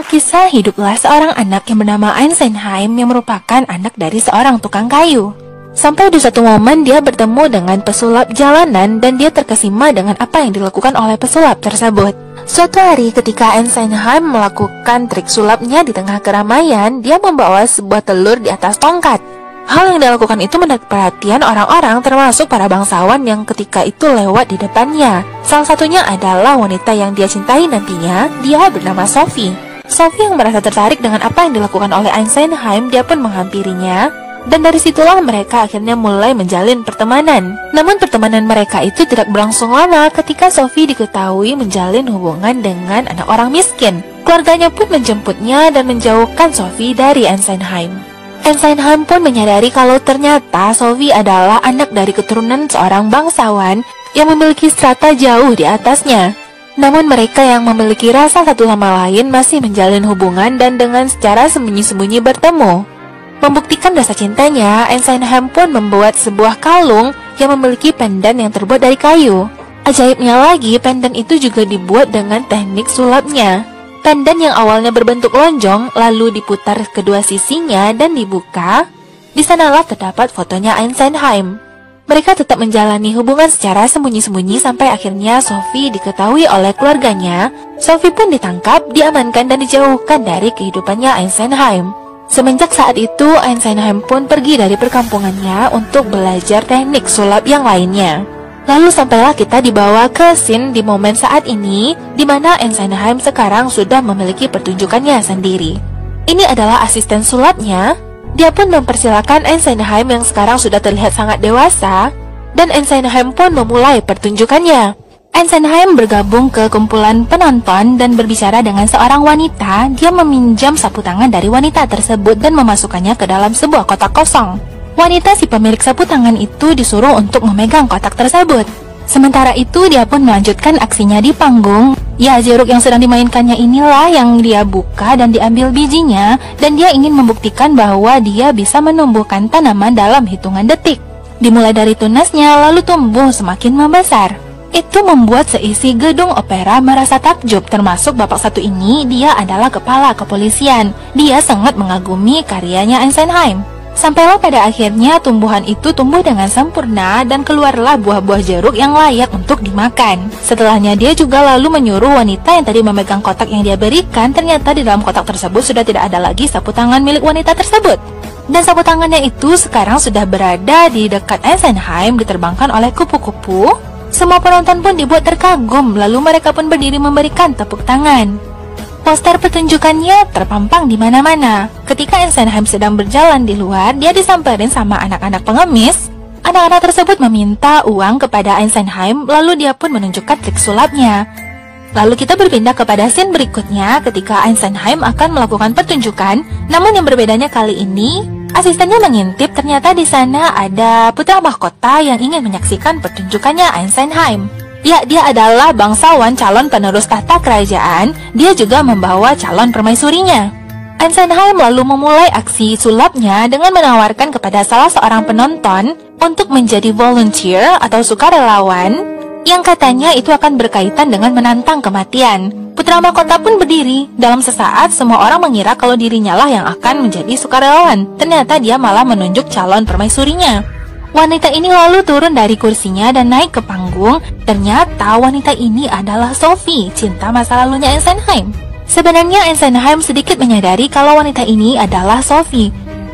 Singkat kisah, hiduplah seorang anak yang bernama Eisenheim yang merupakan anak dari seorang tukang kayu. Sampai di suatu momen dia bertemu dengan pesulap jalanan dan dia terkesima dengan apa yang dilakukan oleh pesulap tersebut. Suatu hari ketika Eisenheim melakukan trik sulapnya di tengah keramaian, dia membawa sebuah telur di atas tongkat. Hal yang dilakukan itu menarik perhatian orang-orang termasuk para bangsawan yang ketika itu lewat di depannya. Salah satunya adalah wanita yang dia cintai nantinya, dia bernama Sophie. Sophie yang merasa tertarik dengan apa yang dilakukan oleh Eisenheim, dia pun menghampirinya. Dan dari situlah mereka akhirnya mulai menjalin pertemanan. Namun pertemanan mereka itu tidak berlangsung lama ketika Sophie diketahui menjalin hubungan dengan anak orang miskin. Keluarganya pun menjemputnya dan menjauhkan Sophie dari Eisenheim. Eisenheim pun menyadari kalau ternyata Sophie adalah anak dari keturunan seorang bangsawan yang memiliki strata jauh di atasnya. Namun mereka yang memiliki rasa satu sama lain masih menjalin hubungan dan dengan secara sembunyi-sembunyi bertemu. Membuktikan rasa cintanya, Eisenheim pun membuat sebuah kalung yang memiliki pendan yang terbuat dari kayu. Ajaibnya lagi, pendan itu juga dibuat dengan teknik sulapnya. Pendan yang awalnya berbentuk lonjong, lalu diputar kedua sisinya dan dibuka. Di sanalah terdapat fotonya Eisenheim. Mereka tetap menjalani hubungan secara sembunyi-sembunyi sampai akhirnya Sophie diketahui oleh keluarganya. Sophie pun ditangkap, diamankan dan dijauhkan dari kehidupannya Eisenheim. Semenjak saat itu, Eisenheim pun pergi dari perkampungannya untuk belajar teknik sulap yang lainnya. Lalu sampailah kita dibawa ke scene di momen saat ini, di mana Eisenheim sekarang sudah memiliki pertunjukannya sendiri. Ini adalah asisten sulapnya. Dia pun mempersilakan Eisenheim yang sekarang sudah terlihat sangat dewasa, dan Eisenheim pun memulai pertunjukannya. Eisenheim bergabung ke kumpulan penonton dan berbicara dengan seorang wanita. Dia meminjam sapu tangan dari wanita tersebut dan memasukkannya ke dalam sebuah kotak kosong. Wanita si pemilik sapu tangan itu disuruh untuk memegang kotak tersebut. Sementara itu dia pun melanjutkan aksinya di panggung. Ya, jeruk yang sedang dimainkannya inilah yang dia buka dan diambil bijinya, dan dia ingin membuktikan bahwa dia bisa menumbuhkan tanaman dalam hitungan detik. Dimulai dari tunasnya lalu tumbuh semakin membesar. Itu membuat seisi gedung opera merasa takjub, termasuk bapak satu ini. Dia adalah kepala kepolisian. Dia sangat mengagumi karyanya Eisenheim. Sampailah pada akhirnya tumbuhan itu tumbuh dengan sempurna dan keluarlah buah-buah jeruk yang layak untuk dimakan. Setelahnya dia juga lalu menyuruh wanita yang tadi memegang kotak yang dia berikan. Ternyata di dalam kotak tersebut sudah tidak ada lagi sapu tangan milik wanita tersebut. Dan sapu tangannya itu sekarang sudah berada di dekat Eisenheim, diterbangkan oleh kupu-kupu. Semua penonton pun dibuat terkagum, lalu mereka pun berdiri memberikan tepuk tangan. Poster pertunjukannya terpampang di mana-mana. Ketika Eisenheim sedang berjalan di luar, dia disamperin sama anak-anak pengemis. Anak-anak tersebut meminta uang kepada Eisenheim, lalu dia pun menunjukkan trik sulapnya. Lalu kita berpindah kepada scene berikutnya ketika Eisenheim akan melakukan pertunjukan. Namun yang berbedanya kali ini, asistennya mengintip, ternyata di sana ada putra mahkota yang ingin menyaksikan pertunjukannya Eisenheim. Ya, dia adalah bangsawan calon penerus tahta kerajaan. Dia juga membawa calon permaisurinya. Eisenheim lalu memulai aksi sulapnya dengan menawarkan kepada salah seorang penonton untuk menjadi volunteer atau sukarelawan, yang katanya itu akan berkaitan dengan menantang kematian. Putra mahkota pun berdiri. Dalam sesaat, semua orang mengira kalau dirinya lah yang akan menjadi sukarelawan. Ternyata dia malah menunjuk calon permaisurinya. Wanita ini lalu turun dari kursinya dan naik ke panggung. Ternyata wanita ini adalah Sophie, cinta masa lalunya Eisenheim. Sebenarnya Eisenheim sedikit menyadari kalau wanita ini adalah Sophie.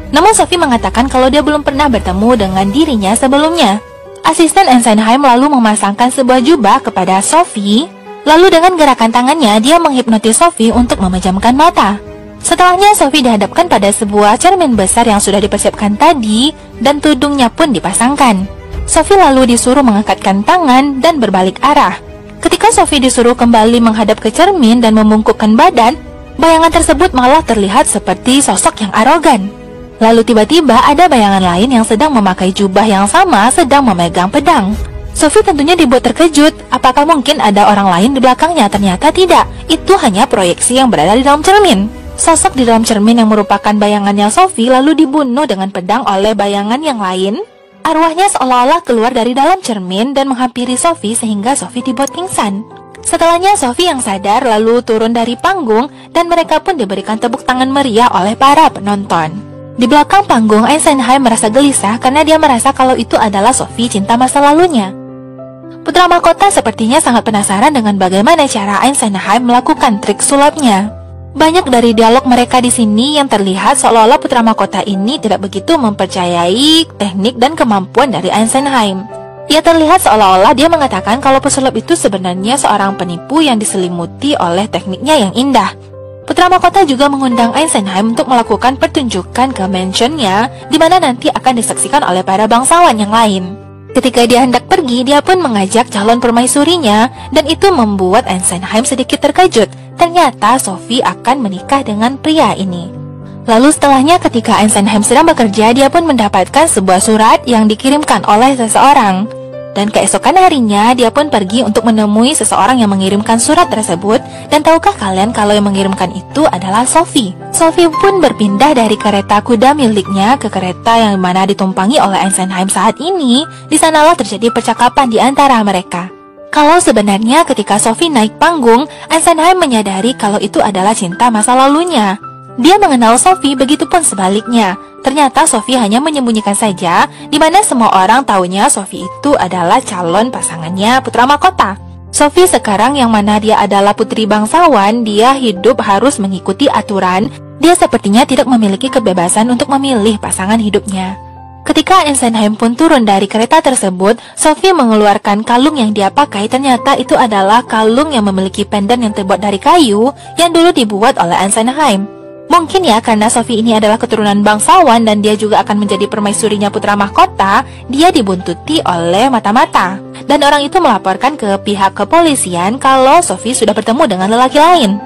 Namun Sophie mengatakan kalau dia belum pernah bertemu dengan dirinya sebelumnya. Asisten Eisenheim lalu memasangkan sebuah jubah kepada Sophie. Lalu dengan gerakan tangannya, dia menghipnotis Sophie untuk memejamkan mata. Setelahnya, Sophie dihadapkan pada sebuah cermin besar yang sudah dipersiapkan tadi, dan tudungnya pun dipasangkan. Sophie lalu disuruh mengangkatkan tangan dan berbalik arah. Ketika Sophie disuruh kembali menghadap ke cermin dan membungkukkan badan, bayangan tersebut malah terlihat seperti sosok yang arogan. Lalu tiba-tiba ada bayangan lain yang sedang memakai jubah yang sama sedang memegang pedang. Sophie tentunya dibuat terkejut. Apakah mungkin ada orang lain di belakangnya? Ternyata tidak. Itu hanya proyeksi yang berada di dalam cermin. Sosok di dalam cermin yang merupakan bayangannya Sophie lalu dibunuh dengan pedang oleh bayangan yang lain. Arwahnya seolah-olah keluar dari dalam cermin dan menghampiri Sophie sehingga Sophie dibuat pingsan. Setelahnya Sophie yang sadar lalu turun dari panggung dan mereka pun diberikan tepuk tangan meriah oleh para penonton. Di belakang panggung, Eisenheim merasa gelisah karena dia merasa kalau itu adalah Sophie cinta masa lalunya. Putra mahkota sepertinya sangat penasaran dengan bagaimana cara Eisenheim melakukan trik sulapnya. Banyak dari dialog mereka di sini yang terlihat seolah-olah putra mahkota ini tidak begitu mempercayai teknik dan kemampuan dari Eisenheim. Ia terlihat seolah-olah dia mengatakan kalau pesulap itu sebenarnya seorang penipu yang diselimuti oleh tekniknya yang indah. Putra mahkota juga mengundang Eisenheim untuk melakukan pertunjukan ke mansionnya, di mana nanti akan disaksikan oleh para bangsawan yang lain. Ketika dia hendak pergi, dia pun mengajak calon permaisurinya, dan itu membuat Eisenheim sedikit terkejut. Ternyata Sophie akan menikah dengan pria ini. Lalu setelahnya ketika Eisenheim sedang bekerja, dia pun mendapatkan sebuah surat yang dikirimkan oleh seseorang. Dan keesokan harinya, dia pun pergi untuk menemui seseorang yang mengirimkan surat tersebut. Dan tahukah kalian kalau yang mengirimkan itu adalah Sophie? Sophie pun berpindah dari kereta kuda miliknya ke kereta yang mana ditumpangi oleh Eisenheim saat ini. Di sanalah terjadi percakapan di antara mereka. Kalau sebenarnya ketika Sophie naik panggung, Eisenheim menyadari kalau itu adalah cinta masa lalunya. Dia mengenal Sophie, begitupun sebaliknya. Ternyata Sophie hanya menyembunyikan saja, di mana semua orang tahunya Sophie itu adalah calon pasangannya putra mahkota. Sophie sekarang yang mana dia adalah putri bangsawan, dia hidup harus mengikuti aturan. Dia sepertinya tidak memiliki kebebasan untuk memilih pasangan hidupnya. Ketika Eisenheim pun turun dari kereta tersebut, Sophie mengeluarkan kalung yang dia pakai. Ternyata itu adalah kalung yang memiliki pendan yang terbuat dari kayu yang dulu dibuat oleh Eisenheim. Mungkin ya karena Sophie ini adalah keturunan bangsawan dan dia juga akan menjadi permaisurinya putra mahkota, dia dibuntuti oleh mata-mata. Dan orang itu melaporkan ke pihak kepolisian kalau Sophie sudah bertemu dengan lelaki lain.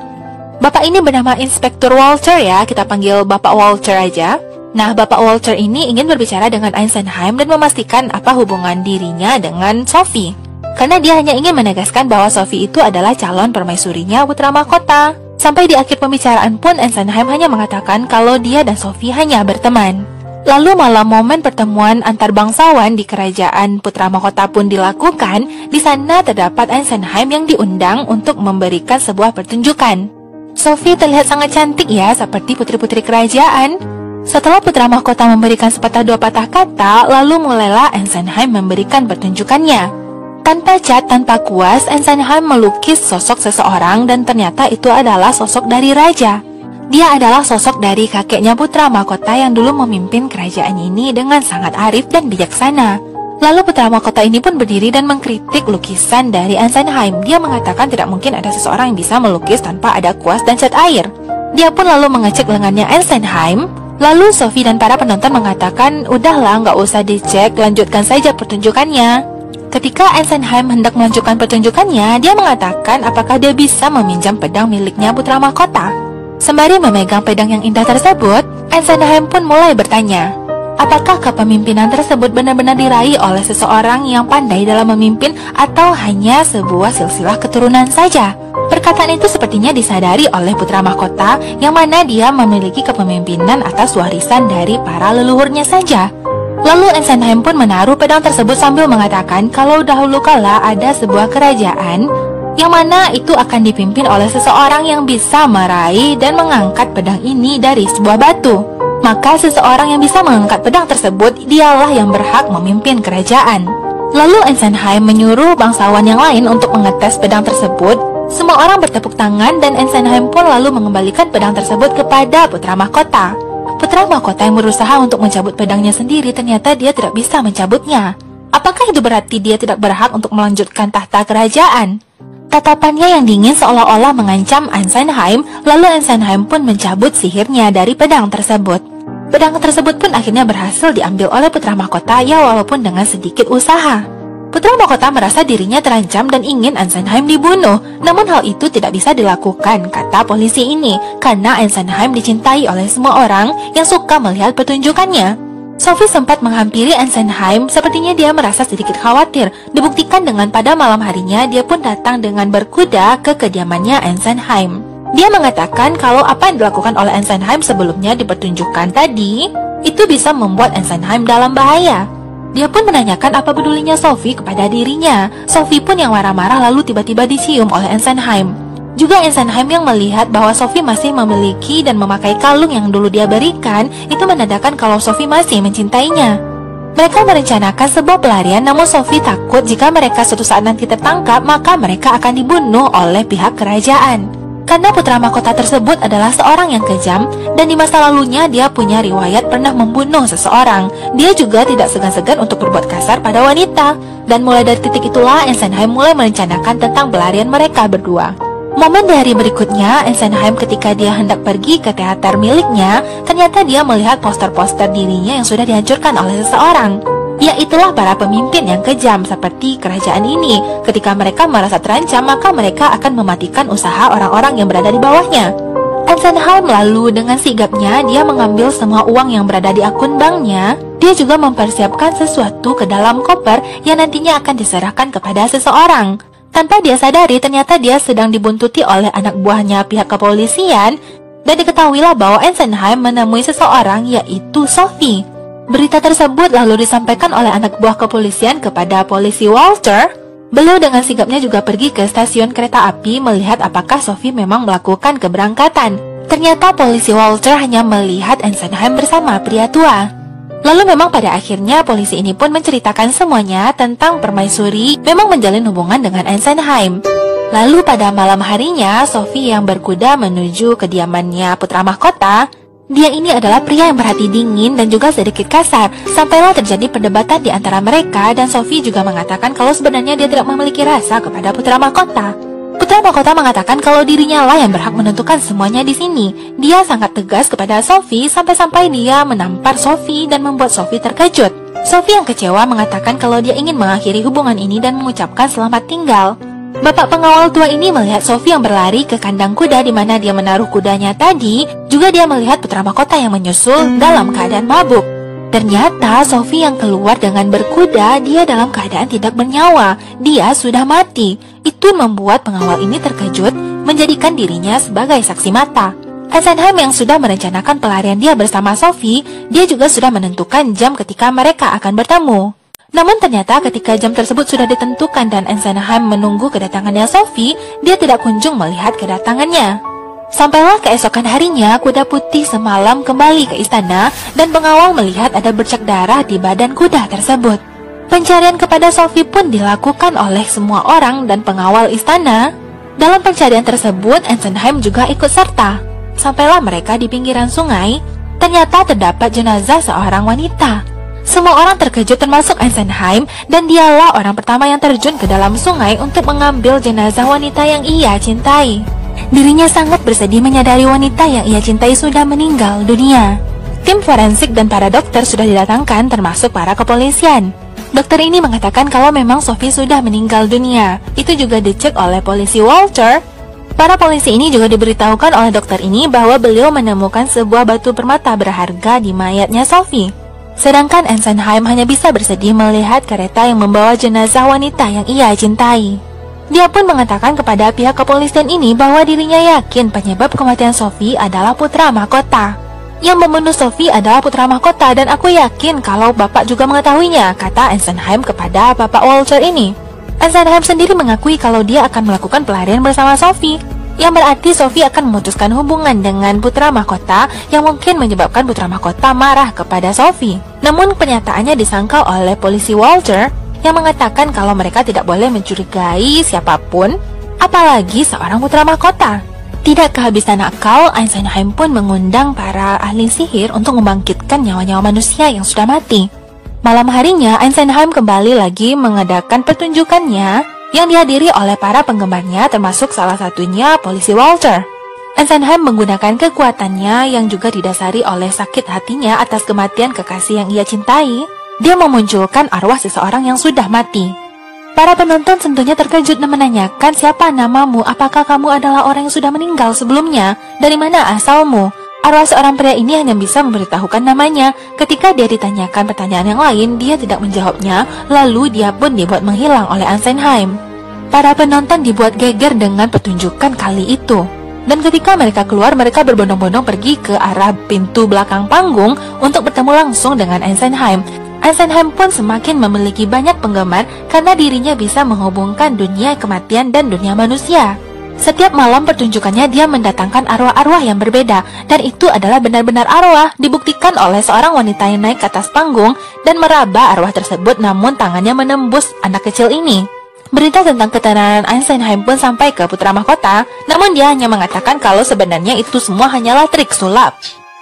Bapak ini bernama Inspektur Walter ya, kita panggil Bapak Walter aja. Nah, Bapak Walter ini ingin berbicara dengan Eisenheim dan memastikan apa hubungan dirinya dengan Sophie. Karena dia hanya ingin menegaskan bahwa Sophie itu adalah calon permaisurinya putra mahkota. Sampai di akhir pembicaraan pun Eisenheim hanya mengatakan kalau dia dan Sophie hanya berteman. Lalu malam momen pertemuan antar bangsawan di kerajaan putra mahkota pun dilakukan. Di sana terdapat Eisenheim yang diundang untuk memberikan sebuah pertunjukan. Sophie terlihat sangat cantik ya, seperti putri-putri kerajaan. Setelah putra mahkota memberikan sepatah dua patah kata, lalu mulailah Eisenheim memberikan pertunjukannya. Tanpa cat, tanpa kuas, Eisenheim melukis sosok seseorang dan ternyata itu adalah sosok dari raja. Dia adalah sosok dari kakeknya putra mahkota yang dulu memimpin kerajaan ini dengan sangat arif dan bijaksana. Lalu putra mahkota ini pun berdiri dan mengkritik lukisan dari Eisenheim. Dia mengatakan tidak mungkin ada seseorang yang bisa melukis tanpa ada kuas dan cat air. Dia pun lalu mengecek lengannya Eisenheim. Lalu Sophie dan para penonton mengatakan, udahlah nggak usah dicek, lanjutkan saja pertunjukannya. Ketika Eisenheim hendak melanjutkan pertunjukannya, dia mengatakan apakah dia bisa meminjam pedang miliknya putra mahkota. Sembari memegang pedang yang indah tersebut, Eisenheim pun mulai bertanya, apakah kepemimpinan tersebut benar-benar diraih oleh seseorang yang pandai dalam memimpin atau hanya sebuah silsilah keturunan saja? Perkataan itu sepertinya disadari oleh putra mahkota yang mana dia memiliki kepemimpinan atas warisan dari para leluhurnya saja. Lalu Eisenheim pun menaruh pedang tersebut sambil mengatakan kalau dahulu kala ada sebuah kerajaan yang mana itu akan dipimpin oleh seseorang yang bisa meraih dan mengangkat pedang ini dari sebuah batu. Maka seseorang yang bisa mengangkat pedang tersebut dialah yang berhak memimpin kerajaan. Lalu Eisenheim menyuruh bangsawan yang lain untuk mengetes pedang tersebut. Semua orang bertepuk tangan dan Eisenheim pun lalu mengembalikan pedang tersebut kepada putra mahkota. Putra mahkota yang berusaha untuk mencabut pedangnya sendiri ternyata dia tidak bisa mencabutnya. Apakah itu berarti dia tidak berhak untuk melanjutkan tahta kerajaan? Tatapannya yang dingin seolah-olah mengancam Eisenheim, lalu Eisenheim pun mencabut sihirnya dari pedang tersebut. Pedang tersebut pun akhirnya berhasil diambil oleh putra mahkota ya walaupun dengan sedikit usaha. Putra mahkota merasa dirinya terancam dan ingin Eisenheim dibunuh. Namun hal itu tidak bisa dilakukan, kata polisi ini, karena Eisenheim dicintai oleh semua orang yang suka melihat pertunjukannya. Sophie sempat menghampiri Eisenheim, sepertinya dia merasa sedikit khawatir. Dibuktikan dengan pada malam harinya dia pun datang dengan berkuda ke kediamannya Eisenheim. Dia mengatakan kalau apa yang dilakukan oleh Eisenheim sebelumnya di pertunjukan tadi, itu bisa membuat Eisenheim dalam bahaya. Dia pun menanyakan apa pedulinya Sophie kepada dirinya. Sophie pun yang marah-marah lalu tiba-tiba dicium oleh Eisenheim. Juga Eisenheim yang melihat bahwa Sophie masih memiliki dan memakai kalung yang dulu dia berikan, itu menandakan kalau Sophie masih mencintainya. Mereka merencanakan sebuah pelarian, namun Sophie takut jika mereka suatu saat nanti tertangkap, maka mereka akan dibunuh oleh pihak kerajaan. Karena putra mahkota tersebut adalah seorang yang kejam, dan di masa lalunya dia punya riwayat pernah membunuh seseorang. Dia juga tidak segan-segan untuk berbuat kasar pada wanita. Dan mulai dari titik itulah Eisenheim mulai merencanakan tentang pelarian mereka berdua. Momen di hari berikutnya, Eisenheim ketika dia hendak pergi ke teater miliknya, ternyata dia melihat poster-poster dirinya yang sudah dihancurkan oleh seseorang. Yaitulah para pemimpin yang kejam seperti kerajaan ini. Ketika mereka merasa terancam, maka mereka akan mematikan usaha orang-orang yang berada di bawahnya. Eisenheim lalu dengan sigapnya dia mengambil semua uang yang berada di akun banknya. Dia juga mempersiapkan sesuatu ke dalam koper yang nantinya akan diserahkan kepada seseorang. Tanpa dia sadari, ternyata dia sedang dibuntuti oleh anak buahnya pihak kepolisian, dan diketahuilah bahwa Eisenheim menemui seseorang, yaitu Sophie. Berita tersebut lalu disampaikan oleh anak buah kepolisian kepada polisi Walter. Beliau dengan sigapnya juga pergi ke stasiun kereta api melihat apakah Sophie memang melakukan keberangkatan. Ternyata polisi Walter hanya melihat Eisenheim bersama pria tua. Lalu memang pada akhirnya polisi ini pun menceritakan semuanya tentang permaisuri memang menjalin hubungan dengan Eisenheim. Lalu pada malam harinya, Sophie yang berkuda menuju kediamannya putra mahkota. Dia ini adalah pria yang berhati dingin dan juga sedikit kasar. Sampailah terjadi perdebatan di antara mereka, dan Sophie juga mengatakan kalau sebenarnya dia tidak memiliki rasa kepada putra mahkota. Putra mahkota mengatakan kalau dirinya lah yang berhak menentukan semuanya di sini. Dia sangat tegas kepada Sophie sampai-sampai dia menampar Sophie dan membuat Sophie terkejut. Sophie yang kecewa mengatakan kalau dia ingin mengakhiri hubungan ini dan mengucapkan selamat tinggal. Bapak pengawal tua ini melihat Sophie yang berlari ke kandang kuda di mana dia menaruh kudanya tadi. Juga dia melihat putra mahkota yang menyusul dalam keadaan mabuk. Ternyata Sophie yang keluar dengan berkuda, dia dalam keadaan tidak bernyawa. Dia sudah mati. Itu membuat pengawal ini terkejut, menjadikan dirinya sebagai saksi mata. Eisenheim yang sudah merencanakan pelarian dia bersama Sophie, dia juga sudah menentukan jam ketika mereka akan bertemu. Namun ternyata ketika jam tersebut sudah ditentukan dan Eisenheim menunggu kedatangannya Sophie, dia tidak kunjung melihat kedatangannya. Sampailah keesokan harinya, kuda putih semalam kembali ke istana dan pengawal melihat ada bercak darah di badan kuda tersebut. Pencarian kepada Sophie pun dilakukan oleh semua orang dan pengawal istana. Dalam pencarian tersebut, Eisenheim juga ikut serta. Sampailah mereka di pinggiran sungai, ternyata terdapat jenazah seorang wanita. Semua orang terkejut termasuk Eisenheim, dan dialah orang pertama yang terjun ke dalam sungai untuk mengambil jenazah wanita yang ia cintai. Dirinya sangat bersedih menyadari wanita yang ia cintai sudah meninggal dunia. Tim forensik dan para dokter sudah didatangkan termasuk para kepolisian. Dokter ini mengatakan kalau memang Sophie sudah meninggal dunia. Itu juga dicek oleh polisi Walter. Para polisi ini juga diberitahukan oleh dokter ini bahwa beliau menemukan sebuah batu permata berharga di mayatnya Sophie. Sedangkan Eisenheim hanya bisa bersedih melihat kereta yang membawa jenazah wanita yang ia cintai. Dia pun mengatakan kepada pihak kepolisian ini bahwa dirinya yakin penyebab kematian Sophie adalah putra mahkota. Yang membunuh Sophie adalah putra mahkota, dan aku yakin kalau bapak juga mengetahuinya, kata Eisenheim kepada bapak Walter ini. Eisenheim sendiri mengakui kalau dia akan melakukan pelarian bersama Sophie, yang berarti Sophie akan memutuskan hubungan dengan putra mahkota yang mungkin menyebabkan putra mahkota marah kepada Sophie. Namun kenyataannya disangkal oleh polisi Walter yang mengatakan kalau mereka tidak boleh mencurigai siapapun, apalagi seorang putra mahkota. Tidak kehabisan akal, Eisenheim pun mengundang para ahli sihir untuk membangkitkan nyawa-nyawa manusia yang sudah mati. Malam harinya, Eisenheim kembali lagi mengadakan pertunjukannya yang dihadiri oleh para penggemarnya termasuk salah satunya polisi Walter. Eisenheim menggunakan kekuatannya yang juga didasari oleh sakit hatinya atas kematian kekasih yang ia cintai. Dia memunculkan arwah seseorang yang sudah mati. Para penonton tentunya terkejut dan menanyakan siapa namamu, apakah kamu adalah orang yang sudah meninggal sebelumnya, dari mana asalmu? Arwah seorang pria ini hanya bisa memberitahukan namanya. Ketika dia ditanyakan pertanyaan yang lain, dia tidak menjawabnya, lalu dia pun dibuat menghilang oleh Eisenheim. Para penonton dibuat geger dengan pertunjukan kali itu. Dan ketika mereka keluar, mereka berbondong-bondong pergi ke arah pintu belakang panggung untuk bertemu langsung dengan Eisenheim. Eisenheim pun semakin memiliki banyak penggemar karena dirinya bisa menghubungkan dunia kematian dan dunia manusia. Setiap malam pertunjukannya dia mendatangkan arwah-arwah yang berbeda, dan itu adalah benar-benar arwah, dibuktikan oleh seorang wanita yang naik ke atas panggung dan meraba arwah tersebut, namun tangannya menembus anak kecil ini. Berita tentang ketenaran Eisenheim pun sampai ke putra mahkota, namun dia hanya mengatakan kalau sebenarnya itu semua hanyalah trik sulap.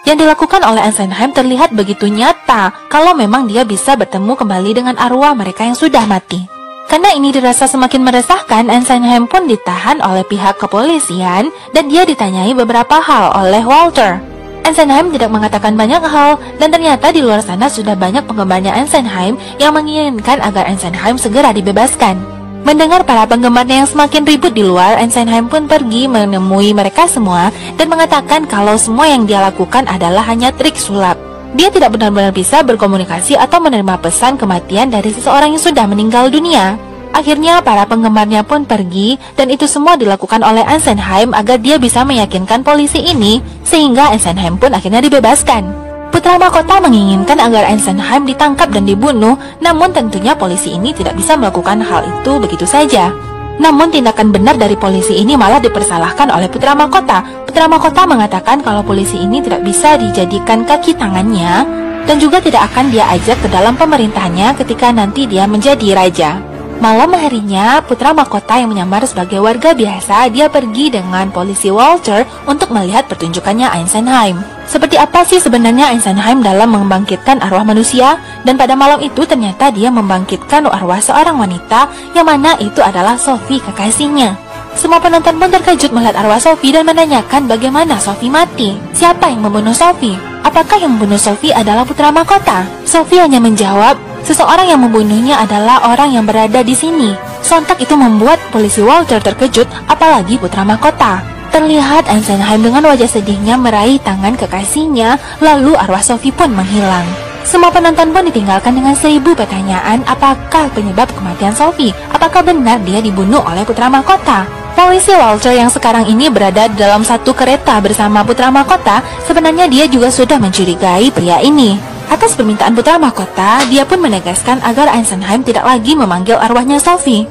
Yang dilakukan oleh Eisenheim terlihat begitu nyata kalau memang dia bisa bertemu kembali dengan arwah mereka yang sudah mati. Karena ini dirasa semakin meresahkan, Eisenheim pun ditahan oleh pihak kepolisian dan dia ditanyai beberapa hal oleh Walter. Eisenheim tidak mengatakan banyak hal, dan ternyata di luar sana sudah banyak penggemarnya Eisenheim yang menginginkan agar Eisenheim segera dibebaskan. Mendengar para penggemarnya yang semakin ribut di luar, Eisenheim pun pergi menemui mereka semua dan mengatakan kalau semua yang dia lakukan adalah hanya trik sulap. Dia tidak benar-benar bisa berkomunikasi atau menerima pesan kematian dari seseorang yang sudah meninggal dunia. Akhirnya para penggemarnya pun pergi, dan itu semua dilakukan oleh Eisenheim agar dia bisa meyakinkan polisi ini, sehingga Eisenheim pun akhirnya dibebaskan. Putra mahkota menginginkan agar Eisenheim ditangkap dan dibunuh, namun tentunya polisi ini tidak bisa melakukan hal itu begitu saja. Namun tindakan benar dari polisi ini malah dipersalahkan oleh putra mahkota. Putra mahkota mengatakan kalau polisi ini tidak bisa dijadikan kaki tangannya dan juga tidak akan dia ajak ke dalam pemerintahannya ketika nanti dia menjadi raja. Malam harinya, putra mahkota yang menyamar sebagai warga biasa, dia pergi dengan polisi Walter untuk melihat pertunjukannya Eisenheim. Seperti apa sih sebenarnya Eisenheim dalam membangkitkan arwah manusia? Dan pada malam itu ternyata dia membangkitkan arwah seorang wanita yang mana itu adalah Sophie, kekasihnya. Semua penonton pun terkejut melihat arwah Sophie dan menanyakan bagaimana Sophie mati. Siapa yang membunuh Sophie? Apakah yang membunuh Sophie adalah putra mahkota? Sophie hanya menjawab, seseorang yang membunuhnya adalah orang yang berada di sini. Sontak itu membuat polisi Walter terkejut, apalagi putra mahkota. Terlihat Eisenheim dengan wajah sedihnya meraih tangan kekasihnya, lalu arwah Sophie pun menghilang. Semua penonton pun ditinggalkan dengan 1000 pertanyaan, apakah penyebab kematian Sophie? Apakah benar dia dibunuh oleh putra mahkota? Polisi Walter yang sekarang ini berada dalam satu kereta bersama putra mahkota, sebenarnya dia juga sudah mencurigai pria ini. Atas permintaan putra mahkota, dia pun menegaskan agar Eisenheim tidak lagi memanggil arwahnya Sophie.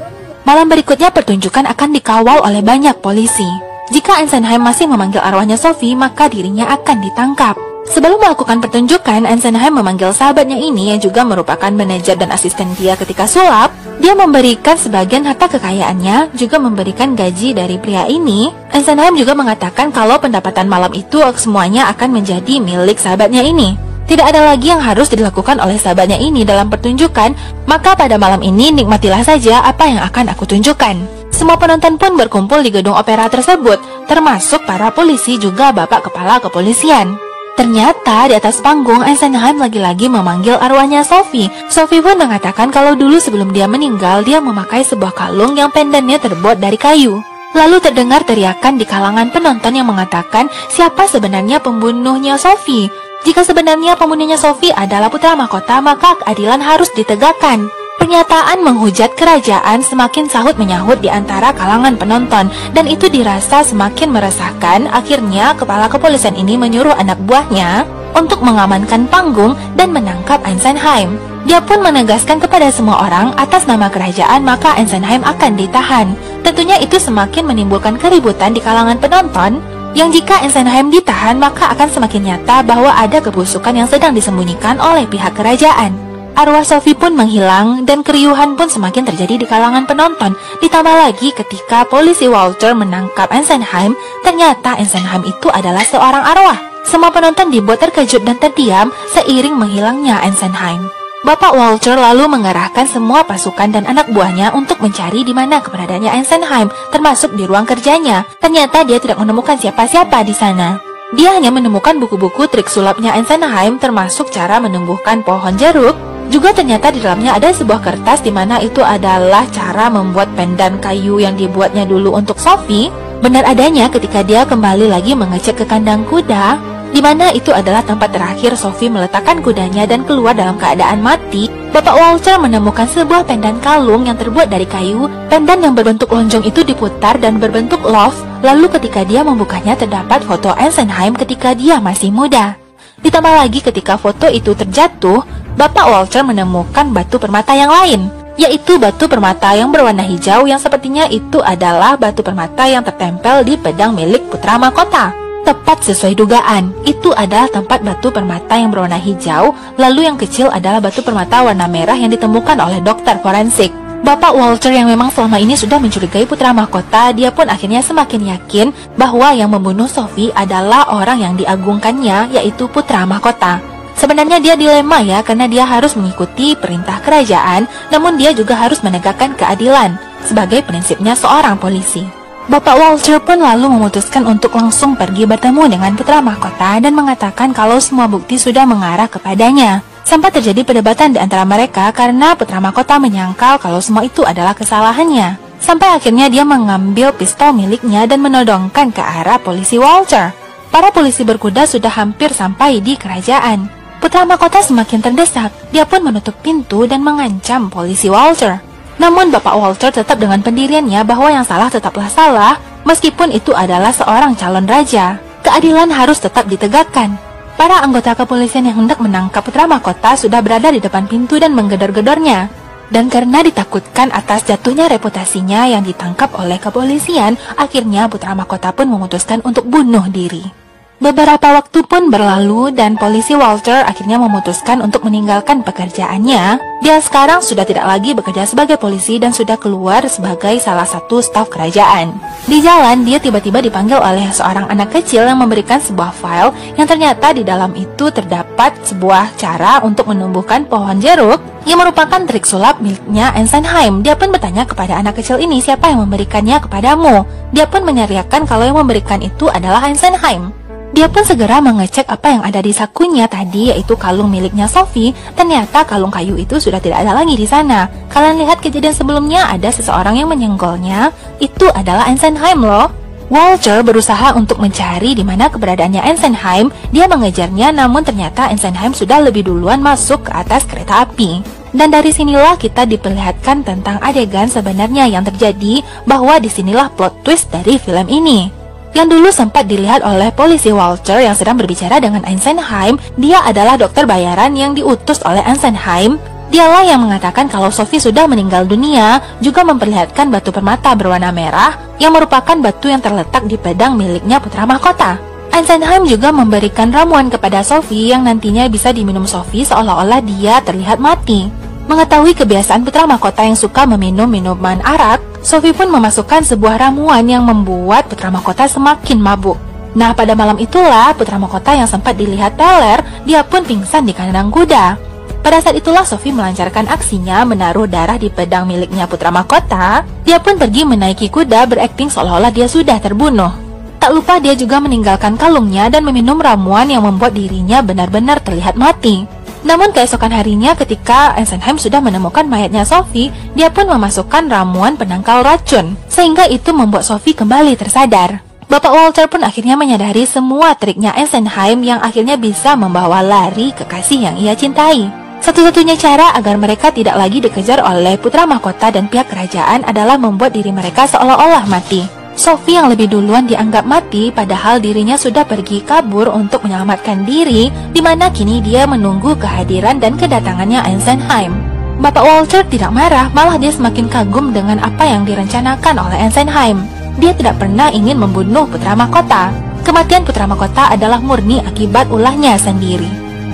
Malam berikutnya pertunjukan akan dikawal oleh banyak polisi. Jika Eisenheim masih memanggil arwahnya Sophie, maka dirinya akan ditangkap. Sebelum melakukan pertunjukan, Eisenheim memanggil sahabatnya ini yang juga merupakan manajer dan asisten dia ketika sulap. Dia memberikan sebagian harta kekayaannya, juga memberikan gaji dari pria ini. Eisenheim juga mengatakan kalau pendapatan malam itu semuanya akan menjadi milik sahabatnya ini. Tidak ada lagi yang harus dilakukan oleh sahabatnya ini dalam pertunjukan, maka pada malam ini nikmatilah saja apa yang akan aku tunjukkan. Semua penonton pun berkumpul di gedung opera tersebut, termasuk para polisi juga bapak kepala kepolisian. Ternyata di atas panggung Eisenheim lagi-lagi memanggil arwahnya Sophie. Sophie pun mengatakan kalau dulu sebelum dia meninggal, dia memakai sebuah kalung yang pendennya terbuat dari kayu. Lalu terdengar teriakan di kalangan penonton yang mengatakan siapa sebenarnya pembunuhnya Sophie. Jika sebenarnya pembunuhnya Sophie adalah putra mahkota, maka keadilan harus ditegakkan. Pernyataan menghujat kerajaan semakin sahut-menyahut di antara kalangan penonton, dan itu dirasa semakin meresahkan. Akhirnya, kepala kepolisian ini menyuruh anak buahnya untuk mengamankan panggung dan menangkap Eisenheim. Dia pun menegaskan kepada semua orang atas nama kerajaan, maka Eisenheim akan ditahan. Tentunya itu semakin menimbulkan keributan di kalangan penonton, yang jika Eisenheim ditahan, maka akan semakin nyata bahwa ada kebusukan yang sedang disembunyikan oleh pihak kerajaan. Arwah Sophie pun menghilang dan keriuhan pun semakin terjadi di kalangan penonton. Ditambah lagi ketika polisi Walter menangkap Eisenheim, ternyata Eisenheim itu adalah seorang arwah. Semua penonton dibuat terkejut dan terdiam seiring menghilangnya Eisenheim. Bapak Walter lalu mengerahkan semua pasukan dan anak buahnya untuk mencari di mana keberadaannya Eisenheim, termasuk di ruang kerjanya. Ternyata dia tidak menemukan siapa-siapa di sana. Dia hanya menemukan buku-buku trik sulapnya Eisenheim, termasuk cara menumbuhkan pohon jeruk. Juga ternyata di dalamnya ada sebuah kertas di mana itu adalah cara membuat pendan kayu yang dibuatnya dulu untuk Sophie. Benar adanya ketika dia kembali lagi mengecek ke kandang kuda, di mana itu adalah tempat terakhir Sophie meletakkan kudanya dan keluar dalam keadaan mati. Bapak Walter menemukan sebuah pendan kalung yang terbuat dari kayu. Pendan yang berbentuk lonjong itu diputar dan berbentuk love. Lalu ketika dia membukanya terdapat foto Eisenheim ketika dia masih muda. Ditambah lagi ketika foto itu terjatuh, Bapak Walter menemukan batu permata yang lain, yaitu batu permata yang berwarna hijau yang sepertinya itu adalah batu permata yang tertempel di pedang milik putra mahkota. Tepat sesuai dugaan, itu adalah tempat batu permata yang berwarna hijau, lalu yang kecil adalah batu permata warna merah yang ditemukan oleh dokter forensik. Bapak Walter yang memang selama ini sudah mencurigai putra mahkota, dia pun akhirnya semakin yakin bahwa yang membunuh Sophie adalah orang yang diagungkannya, yaitu putra mahkota. Sebenarnya dia dilema ya, karena dia harus mengikuti perintah kerajaan, namun dia juga harus menegakkan keadilan, sebagai prinsipnya seorang polisi. Bapak Walter pun lalu memutuskan untuk langsung pergi bertemu dengan putra mahkota dan mengatakan kalau semua bukti sudah mengarah kepadanya. Sampai terjadi perdebatan di antara mereka karena putra mahkota menyangkal kalau semua itu adalah kesalahannya. Sampai akhirnya dia mengambil pistol miliknya dan menodongkan ke arah polisi Walter. Para polisi berkuda sudah hampir sampai di kerajaan. Putra mahkota semakin terdesak, dia pun menutup pintu dan mengancam polisi Walter. Namun Bapak Walter tetap dengan pendiriannya bahwa yang salah tetaplah salah, meskipun itu adalah seorang calon raja. Keadilan harus tetap ditegakkan. Para anggota kepolisian yang hendak menangkap putra mahkota sudah berada di depan pintu dan menggedor-gedornya. Dan karena ditakutkan atas jatuhnya reputasinya yang ditangkap oleh kepolisian, akhirnya putra mahkota pun memutuskan untuk bunuh diri. Beberapa waktu pun berlalu dan polisi Walter akhirnya memutuskan untuk meninggalkan pekerjaannya. Dia sekarang sudah tidak lagi bekerja sebagai polisi dan sudah keluar sebagai salah satu staf kerajaan. Di jalan, dia tiba-tiba dipanggil oleh seorang anak kecil yang memberikan sebuah file yang ternyata di dalam itu terdapat sebuah cara untuk menumbuhkan pohon jeruk yang merupakan trik sulap miliknya Eisenheim. Dia pun bertanya kepada anak kecil ini, siapa yang memberikannya kepadamu? Dia pun meneriakkan kalau yang memberikan itu adalah Eisenheim. Dia pun segera mengecek apa yang ada di sakunya tadi, yaitu kalung miliknya Sophie. Ternyata kalung kayu itu sudah tidak ada lagi di sana. Kalian lihat kejadian sebelumnya, ada seseorang yang menyenggolnya. Itu adalah Eisenheim loh. Walter berusaha untuk mencari di mana keberadaannya Eisenheim. Dia mengejarnya, namun ternyata Eisenheim sudah lebih duluan masuk ke atas kereta api. Dan dari sinilah kita diperlihatkan tentang adegan sebenarnya yang terjadi, bahwa disinilah plot twist dari film ini. Yang dulu sempat dilihat oleh polisi Walter yang sedang berbicara dengan Eisenheim, dia adalah dokter bayaran yang diutus oleh Eisenheim. Dialah yang mengatakan kalau Sophie sudah meninggal dunia, juga memperlihatkan batu permata berwarna merah yang merupakan batu yang terletak di pedang miliknya putra mahkota. Eisenheim juga memberikan ramuan kepada Sophie yang nantinya bisa diminum Sophie seolah-olah dia terlihat mati. Mengetahui kebiasaan putra mahkota yang suka meminum minuman arak, Sophie pun memasukkan sebuah ramuan yang membuat putra mahkota semakin mabuk. Nah, pada malam itulah putra mahkota yang sempat dilihat teler, dia pun pingsan di kandang kuda. Pada saat itulah Sophie melancarkan aksinya menaruh darah di pedang miliknya putra mahkota. Dia pun pergi menaiki kuda berakting seolah-olah dia sudah terbunuh. Tak lupa dia juga meninggalkan kalungnya dan meminum ramuan yang membuat dirinya benar-benar terlihat mati. Namun keesokan harinya ketika Eisenheim sudah menemukan mayatnya Sophie, dia pun memasukkan ramuan penangkal racun, sehingga itu membuat Sophie kembali tersadar. Bapak Walter pun akhirnya menyadari semua triknya Eisenheim yang akhirnya bisa membawa lari kekasih yang ia cintai. Satu-satunya cara agar mereka tidak lagi dikejar oleh putra mahkota dan pihak kerajaan adalah membuat diri mereka seolah-olah mati. Sophie yang lebih duluan dianggap mati, padahal dirinya sudah pergi kabur untuk menyelamatkan diri, di mana kini dia menunggu kehadiran dan kedatangannya Eisenheim. Bapak Walter tidak marah, malah dia semakin kagum dengan apa yang direncanakan oleh Eisenheim. Dia tidak pernah ingin membunuh putra mahkota. Kematian putra mahkota adalah murni akibat ulahnya sendiri.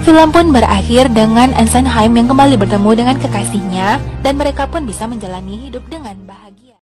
Film pun berakhir dengan Eisenheim yang kembali bertemu dengan kekasihnya, dan mereka pun bisa menjalani hidup dengan bahagia.